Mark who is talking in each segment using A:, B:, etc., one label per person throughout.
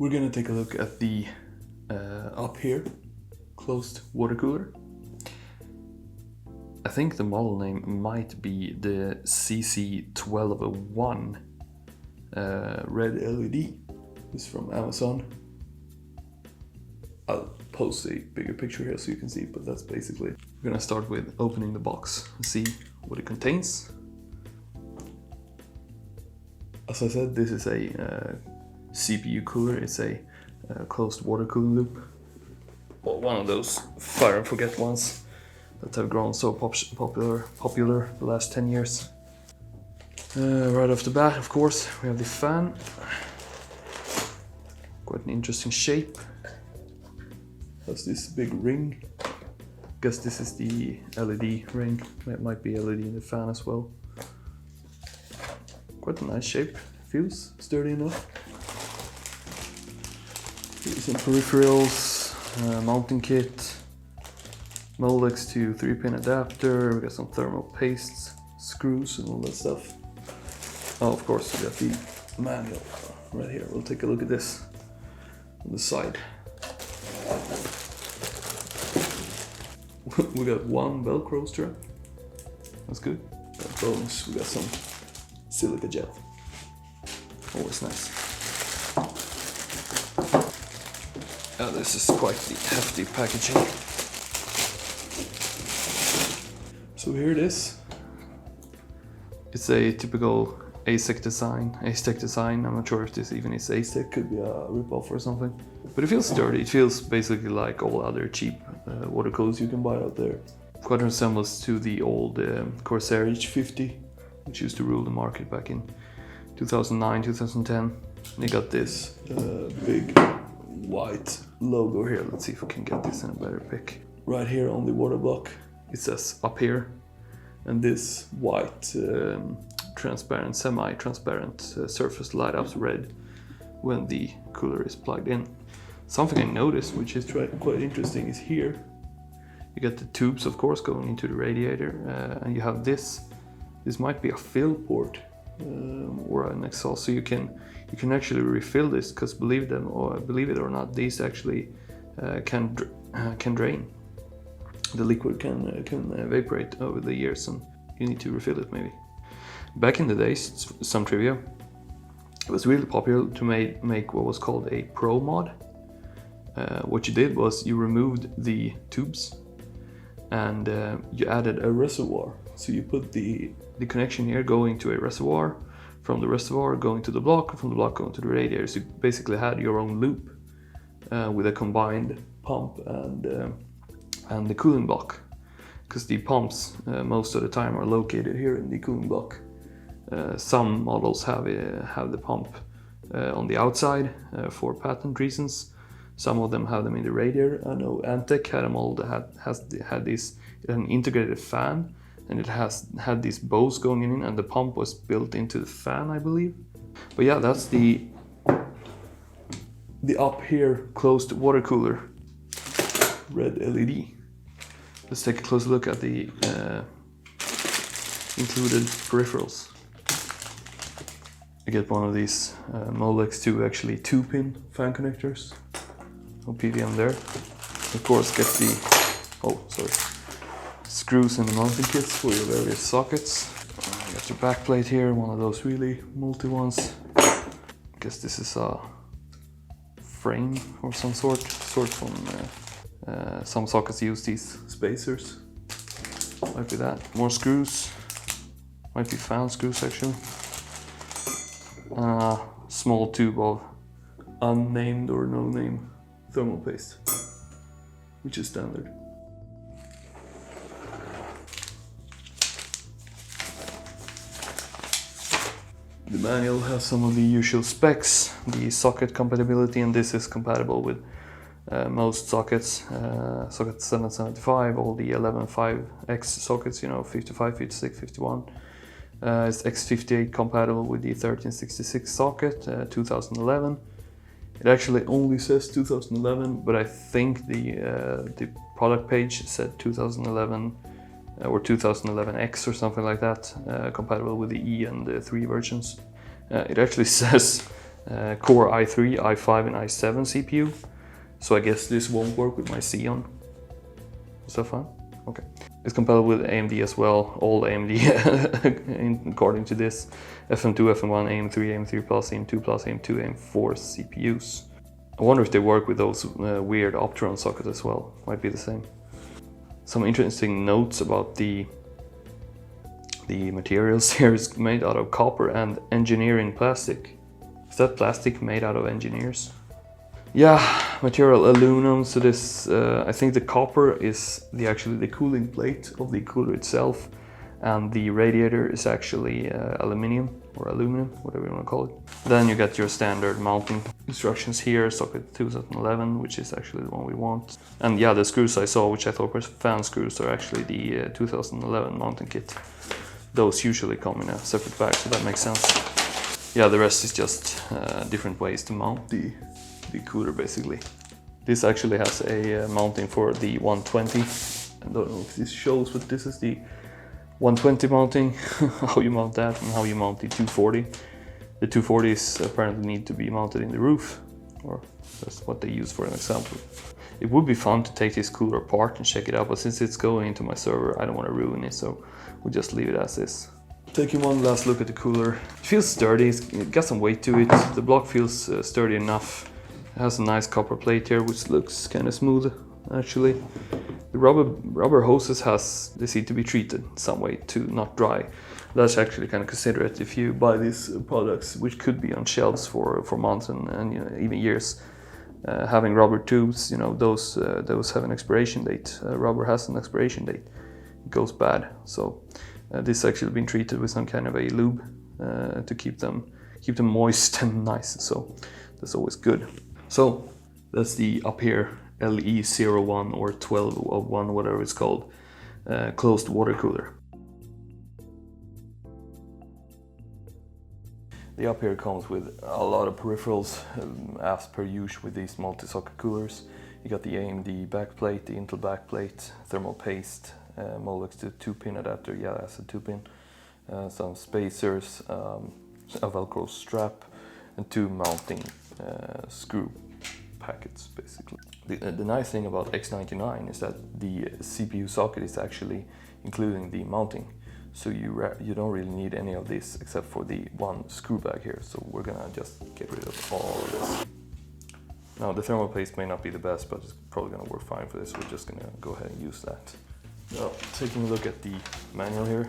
A: We're gonna take a look at the upHere closed water cooler. I think the model name might be the CC1201 red LED. It's from Amazon. I'll post a bigger picture here so you can see, but that's basically it. We're gonna start with opening the box and see what it contains. As I said, this is a CPU cooler. It's a closed water cooling loop. Well, one of those fire and forget ones that have grown so popular the last 10 years. Right off the bat, of course, we have the fan. Quite an interesting shape. Has this big ring. Guess this is the LED ring. It might be LED in the fan as well. Quite a nice shape. Feels sturdy enough. Here's some peripherals, mounting kit, Molex to 3-pin adapter. We got some thermal pastes, screws, and all that stuff. Oh, of course, we got the manual right here. We'll take a look at this on the side. We got one Velcro strap. That's good. Got bones. We got some silica gel. Always nice. Oh, this is quite the hefty packaging. So here it is. It's a typical ASTEC design. I'm not sure if this even is ASTEC. Could be a ripoff or something. But it feels sturdy. It feels basically like all other cheap water coolers you can buy out there. Quite a resemblance to the old Corsair H50, which used to rule the market back in 2009, 2010. They got this big white logo here. Let's see if we can get this in a better pic. Right here on the water block, it says upHere, and this white transparent, semi-transparent surface light up red when the cooler is plugged in. Something I noticed, which is quite interesting, is here you get the tubes, of course, going into the radiator, and you have this. This might be a fill port or an exhaust, so you can actually refill this, because believe it or not, these actually can drain. The liquid can evaporate over the years, and you need to refill it maybe. Back in the days, some trivia, it was really popular to make what was called a Pro mod. What you did was you removed the tubes and you added a reservoir. So you put the connection here going to a reservoir, from the reservoir going to the block, from the block going to the radiator. So you basically had your own loop with a combined pump and the cooling block. Because the pumps most of the time are located here in the cooling block. Some models have the pump on the outside for patent reasons. Some of them have them in the radiator. I know Antec had a model that had an integrated fan, and it had these bows going in, and the pump was built into the fan, I believe. But yeah, that's the upHere closed water cooler red LED. Let's take a closer look at the included peripherals. You get one of these Molex to actually 2-pin fan connectors. No PVM there. Of course, get the screws and the mounting kits for your various sockets. You got your back plate here, one of those really multi ones. I guess this is a frame or some sort from some sockets use these spacers. Might be that. More screws. Might be fan screws actually. Small tube of unnamed or no name thermal paste, which is standard. The manual has some of the usual specs, the socket compatibility, and this is compatible with most sockets. Socket 775, all the 11.5X sockets, 55, 56, 51. It's X58 compatible with the 1366 socket, 2011. It actually only says 2011, but I think the product page said 2011 or 2011X or something like that, compatible with the E and the 3 versions. It actually says Core i3, i5 and i7 CPU. So I guess this won't work with my Xeon. Is that fine? Okay. It's compatible with AMD as well, all AMD according to this. FM2, FM1, AM3, AM3 Plus, AM2 Plus, AM2, AM4 CPUs. I wonder if they work with those weird Opteron sockets as well. Might be the same. Some interesting notes about the materials here. Is made out of copper and engineering plastic. Is that plastic made out of engineers? Yeah, material aluminum. So this, I think the copper is actually the cooling plate of the cooler itself, and the radiator is actually aluminum, whatever you want to call it. Then you get your standard mounting instructions here, socket 2011, which is actually the one we want. And yeah, the screws I saw, which I thought were fan screws, are actually the 2011 mounting kit. Those usually come in a separate bag, so that makes sense. Yeah, the rest is just different ways to mount the cooler, basically. This actually has a mounting for the 120. I don't know if this shows, but this is the 120 mounting, how you mount that and how you mount the 240. The 240s apparently need to be mounted in the roof, or that's what they use for an example. It would be fun to take this cooler apart and check it out, but since it's going into my server, I don't want to ruin it, so we'll just leave it as is. Taking one last look at the cooler. It feels sturdy, it's got some weight to it. The block feels sturdy enough. It has a nice copper plate here, which looks kind of smooth, actually. The rubber hoses they seem to be treated some way to not dry. That's actually kind of considerate if you buy these products, which could be on shelves for months and you know, even years. Having rubber tubes, you know, those have an expiration date. Rubber has an expiration date. It goes bad. So this actually been treated with some kind of a lube to keep them moist and nice. So that's always good. So that's the upHere LE01 or 1201, whatever it's called, closed water cooler. The upHere comes with a lot of peripherals, as per usual with these multi-socket coolers. You got the AMD backplate, the Intel backplate, thermal paste, Molex to 2-pin adapter, yeah, that's a 2-pin, some spacers, a Velcro strap, and 2 mounting screw packets, basically. The nice thing about X99 is that the CPU socket is actually including the mounting. So you don't really need any of this except for the one screw back here. So we're gonna just get rid of all of this. Now the thermal paste may not be the best, but it's probably gonna work fine for this. We're just gonna go ahead and use that. Now taking a look at the manual here,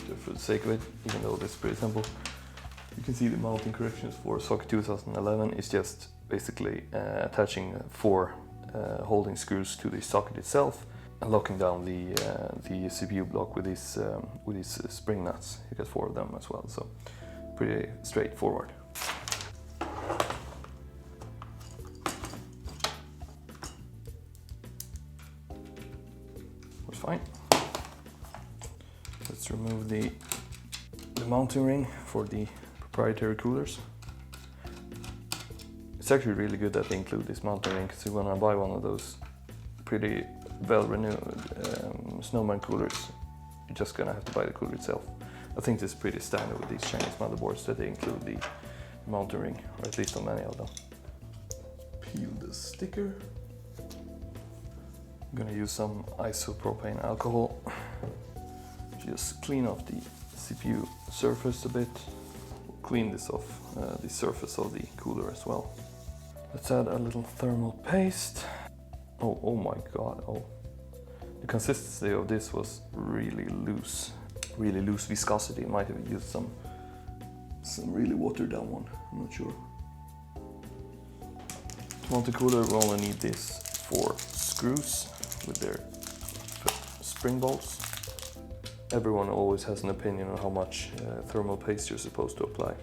A: just for the sake of it, even though this is pretty simple, you can see the mounting corrections for socket 2011 is just basically attaching 4 holding screws to the socket itself and locking down the CPU block with these spring nuts. You get 4 of them as well, so pretty straightforward. Works fine. Let's remove the mounting ring for the proprietary coolers. It's actually really good that they include this mounting ring, because when I buy one of those pretty well-renewed Snowman coolers, you're just gonna have to buy the cooler itself. I think this is pretty standard with these Chinese motherboards that they include the mounting ring, or at least on many of them. Peel the sticker. I'm gonna use some isopropane alcohol. Just clean off the CPU surface a bit. Clean this off the surface of the cooler as well. Let's add a little thermal paste. Oh my god, oh. The consistency of this was really loose viscosity. Might have used some really watered down one, I'm not sure. To mount the cooler, we only need these 4 screws with their spring bolts. Everyone always has an opinion on how much thermal paste you're supposed to apply,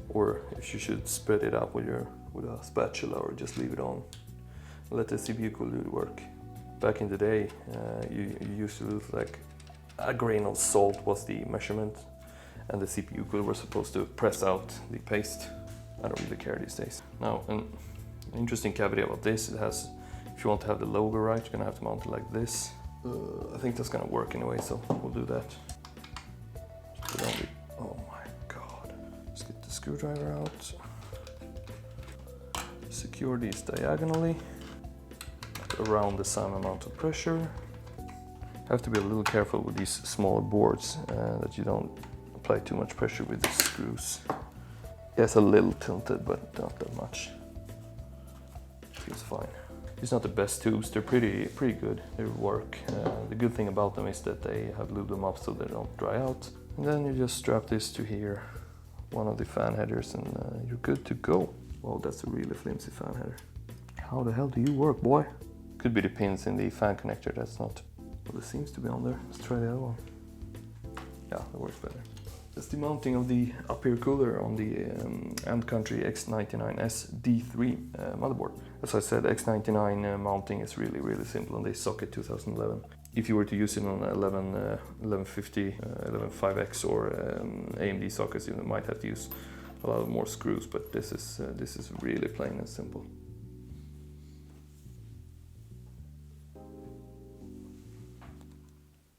A: or if you should spread it out with a spatula or just leave it on. Let the CPU cooler do the work. Back in the day, you used to lose like a grain of salt was the measurement, and the CPU cooler was supposed to press out the paste. I don't really care these days. Now, an interesting caveat about this, it has, if you want to have the logo right, you're gonna have to mount it like this. I think that's gonna work anyway, so we'll do that. Oh my god. Let's get this screwdriver out. Secure these diagonally around the same amount of pressure. Have to be a little careful with these smaller boards that you don't apply too much pressure with the screws. Yeah, it's a little tilted, but not that much. Feels fine. It's not the best tubes, they're pretty good, they work. The good thing about them is that they have lubed them up so they don't dry out. And then you just strap this to here, one of the fan headers, and you're good to go. Oh, that's a really flimsy fan header. How the hell do you work, boy? Could be the pins in the fan connector, that's not. Well, it seems to be on there. Let's try the other one. Yeah, that works better. That's the mounting of the upHere cooler on the Country X99S-D3 motherboard. As I said, X99 mounting is really simple on the socket 2011. If you were to use it on 1150, 115X or AMD sockets, you might have to use a lot more screws, but this is really plain and simple.